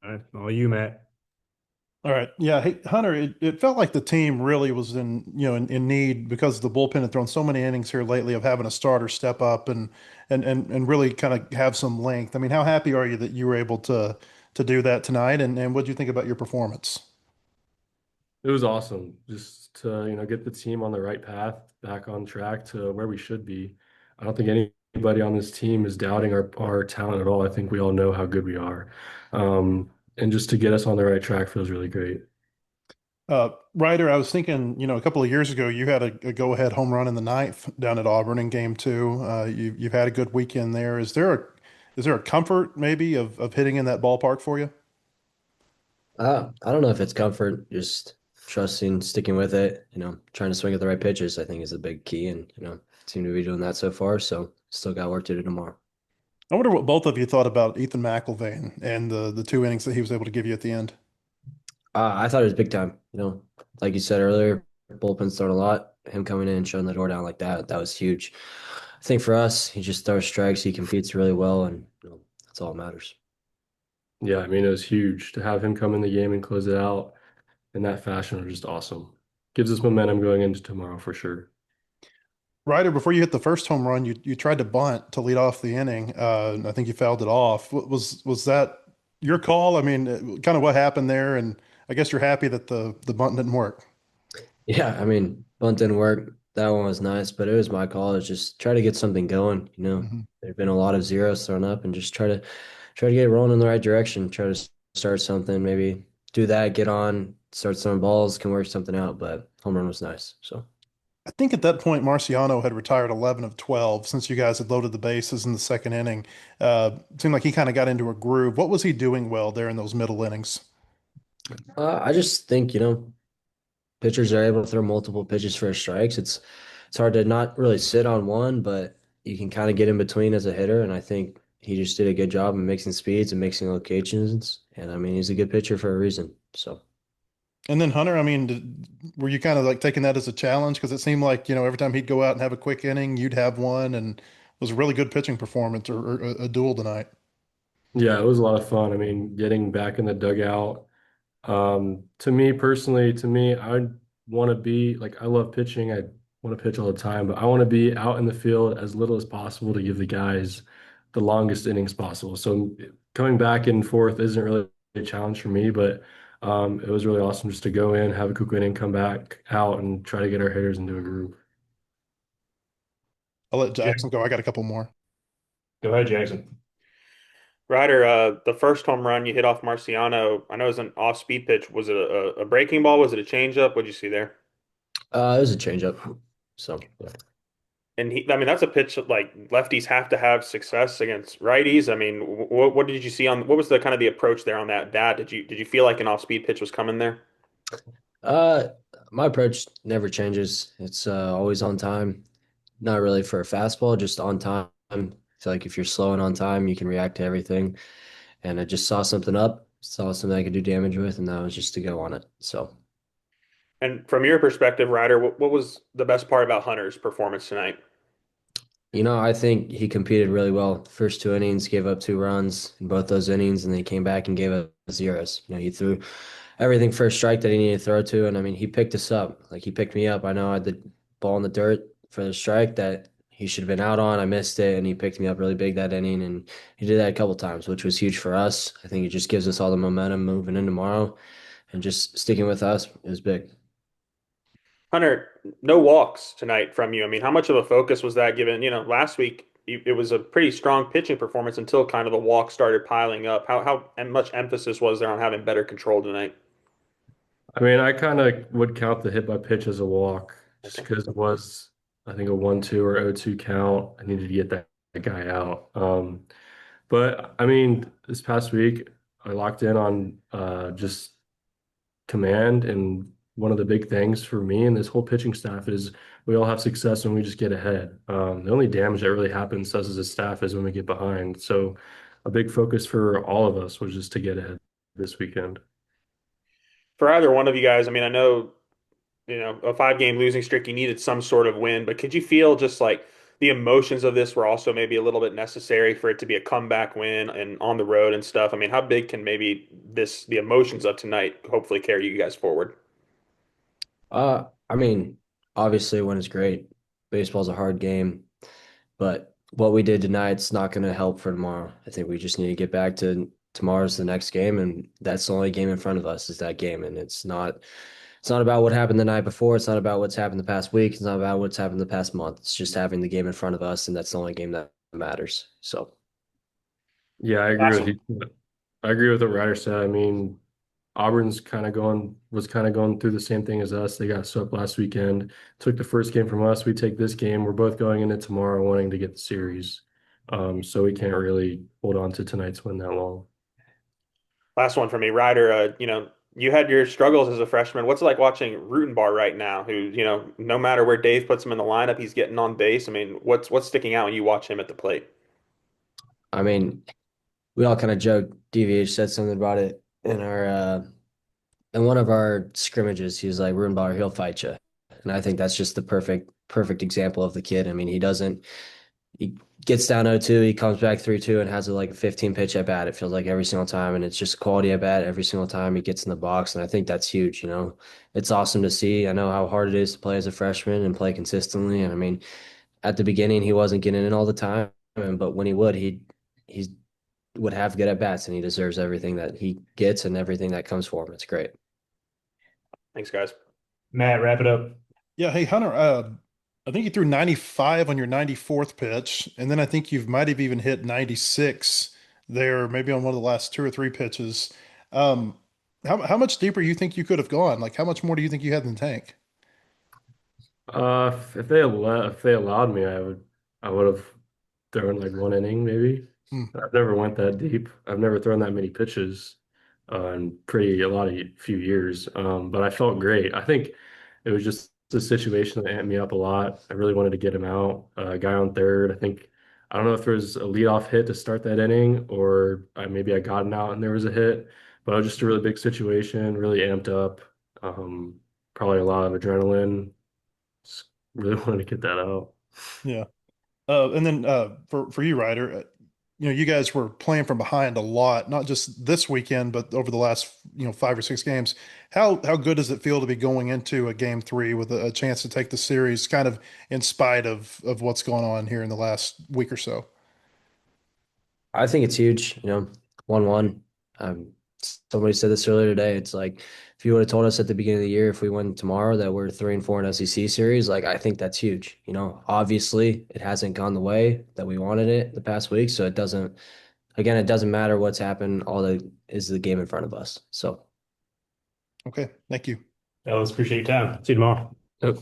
All right, all you, Matt. All right. Yeah. Hey, Hunter, it felt like the team really was in need because the bullpen had thrown so many innings here lately of having a starter step up and really kind of have some length. I mean, how happy are you that you were able to do that tonight? And what do you think about your performance? It was awesome just to, get the team on the right path, back on track to where we should be. I don't think anybody on this team is doubting our talent at all. I think we all know how good we are. And just to get us on the right track feels really great. Ryder, I was thinking, a couple of years ago, you had a go-ahead home run in the ninth down at Auburn in game two. You've had a good weekend there. Is there a comfort maybe of hitting in that ballpark for you? I don't know if it's comfort, just trusting, sticking with it, trying to swing at the right pitches, I think is a big key. And, seem to be doing that so far. So still got work to do tomorrow. I wonder what both of you thought about Ethan McIlvaine and the two innings that he was able to give you at the end. I thought it was big time, like you said earlier, bullpen's thrown a lot. Him coming in and shutting the door down like that was huge. I think for us, he just throws strikes, he competes really well, and that's all that matters. Yeah, I mean, it was huge to have him come in the game and close it out in that fashion was just awesome. Gives us momentum going into tomorrow for sure. Ryder, before you hit the first home run, you tried to bunt to lead off the inning. And I think you fouled it off. Was that your call? I mean, kind of what happened there? And I guess you're happy that the bunt didn't work. Yeah, I mean, bunt didn't work. That one was nice, but it was my call. It's just try to get something going. Mhm. There've been a lot of zeros thrown up, and just try to get it rolling in the right direction. Try to start something, maybe do that, get on, start throwing balls, can work something out. But home run was nice. So I think at that point, Marciano had retired 11 of 12 since you guys had loaded the bases in the second inning. It seemed like he kind of got into a groove. What was he doing well there in those middle innings? I just think pitchers are able to throw multiple pitches for strikes. It's hard to not really sit on one, but you can kind of get in between as a hitter. And I think he just did a good job of mixing speeds and mixing locations. And I mean, he's a good pitcher for a reason. So. And then Hunter, I mean, were you kind of like taking that as a challenge? Because it seemed like, every time he'd go out and have a quick inning, you'd have one, and it was a really good pitching performance or a duel tonight. Yeah, it was a lot of fun. I mean, getting back in the dugout. To me personally, I want to be like I love pitching. I want to pitch all the time, but I want to be out in the field as little as possible to give the guys the longest innings possible. So coming back and forth isn't really a challenge for me, but it was really awesome just to go in, have a quick inning, come back out, and try to get our hitters into a groove. I'll let Ja- Jackson go. I got a couple more. Go ahead, Jackson. Ryder, the first home run you hit off Marciano, I know it was an off-speed pitch. Was it a breaking ball? Was it a changeup? What'd you see there? It was a changeup. So yeah. And I mean, that's a pitch that, like lefties have to have success against righties. I mean, what did you see on? What was the kind of the approach there on that bat? Did you feel like an off-speed pitch was coming there? Uh, my approach never changes. It's always on time. Not really for a fastball, just on time. I feel like if you're slow and on time, you can react to everything. And I just saw something up, saw something I could do damage with, and that was just to go on it. So, And from your perspective, Ryder, what was the best part about Hunter's performance tonight? I think he competed really well. First two innings, gave up 2 runs in both those innings, and then he came back and gave up zeros. He threw everything for a strike that he needed to throw to, and I mean, he picked us up. Like he picked me up. I know I had the ball in the dirt for the strike that he should have been out on. I missed it, and he picked me up really big that inning, and he did that a couple times, which was huge for us. I think it just gives us all the momentum moving in tomorrow, and just sticking with us is big. Hunter, no walks tonight from you. I mean, how much of a focus was that given, last week it was a pretty strong pitching performance until kind of the walks started piling up. How much emphasis was there on having better control tonight? I mean, I kind of would count the hit by pitch as a walk just Okay. because it was, I think, a 1-2 or 0-2 count. I needed to get that guy out. But I mean, this past week, I locked in on just command. And one of the big things for me and this whole pitching staff is we all have success when we just get ahead. The only damage that really happens to us as a staff is when we get behind. So a big focus for all of us was just to get ahead this weekend. For either one of you guys, I mean, I know, a 5-game losing streak, you needed some sort of win, but could you feel just like the emotions of this were also maybe a little bit necessary for it to be a comeback win and on the road and stuff. I mean, how big can maybe the emotions of tonight hopefully carry you guys forward? I mean, obviously, when it's great. Baseball's a hard game, but what we did tonight's not going to help for tomorrow. I think we just need to get back to tomorrow's the next game, and that's the only game in front of us is that game. And it's not about what happened the night before. It's not about what's happened the past week. It's not about what's happened the past month. It's just having the game in front of us, and that's the only game that matters. So Yeah, I agree Last with one. you. I agree with what Ryder said. I mean, Auburn's kind of going through the same thing as us. They got swept last weekend, took the first game from us. We take this game. We're both going into tomorrow wanting to get the series. So we can't really hold on to tonight's win that long. Last one for me, Ryder. You had your struggles as a freshman. What's it like watching Rutenbar right now? Who, no matter where Dave puts him in the lineup, he's getting on base. I mean, what's sticking out when you watch him at the plate? I mean, we all kind of joked. DVH said something about it in one of our scrimmages. He was like, "Rubenbauer, he'll fight you," and I think that's just the perfect example of the kid. I mean, he gets down 0-2, he comes back 3-2 and has like a 15 pitch at bat. It feels like every single time, and it's just quality at bat every single time he gets in the box. And I think that's huge. It's awesome to see. I know how hard it is to play as a freshman and play consistently. And I mean, at the beginning, he wasn't getting in all the time, but when he would, he would have good at bats, and he deserves everything that he gets and everything that comes for him. It's great. Thanks, guys. Matt, wrap it up. Yeah, hey Hunter, I think you threw 95 on your 94th pitch, and then I think you might have even hit 96 there, maybe on one of the last two or three pitches. Um, how much deeper you think you could have gone? Like, how much more do you think you had in the tank? If they allowed me, I would have thrown like one inning maybe. Hmm. I've never went that deep. I've never thrown that many pitches in pretty a lot of few years. But I felt great. I think it was just a situation that amped me up a lot. I really wanted to get him out. Guy on third. I don't know if there was a leadoff hit to start that inning, or maybe I got him out and there was a hit. But it was just a really big situation, really amped up. Probably a lot of adrenaline. Just really wanted to get that out. Yeah. And then for you, Ryder, you guys were playing from behind a lot, not just this weekend, but over the last, five or six games. How good does it feel to be going into a game three with a chance to take the series, kind of in spite of what's going on here in the last week or so? I think it's huge, 1-1. Somebody said this earlier today. It's like if you would have told us at the beginning of the year if we win tomorrow that we're 3-4 in SEC series, like I think that's huge. Obviously it hasn't gone the way that we wanted it the past week, so it doesn't matter what's happened. All that is the game in front of us. So, Okay, thank you. Fellas, appreciate your time. See you tomorrow. Yep.